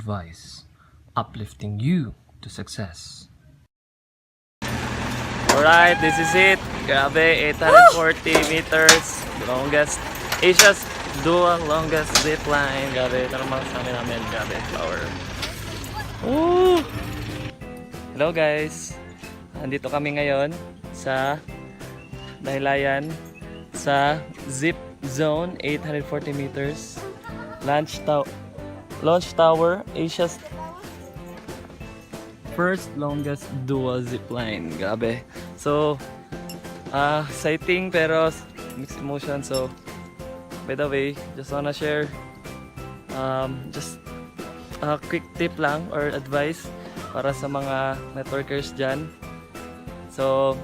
advice, uplifting you to success. Alright, this is it. Grabe, 840 meters. Longest, Asia's dual longest zip line. Grabe, ito naman sa namin. Grabe, power. Woo! Hello guys. Andito kami ngayon sa Dahilayan sa Zip Zone 840 meters. Launch Tower, Asia's first longest dual zip line. Grabe. So, exciting pero mixed emotion. So, by the way, just wanna share just a quick tip lang or advice para sa mga networkers dyan. So,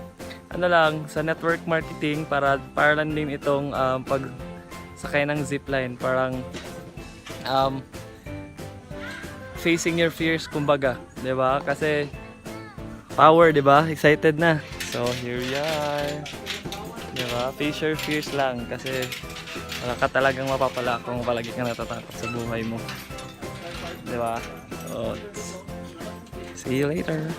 ano lang, sa network marketing, para lang din itong pag sakay ng zipline, parang facing your fears, kumbaga, 'di ba? Kasi power, 'di ba? Excited na. So, here we are. 'Di ba? Face your fears lang kasi wala ka talagang mapapala kung palagi ka natatakot sa buhay mo. 'Di ba? So, see you later.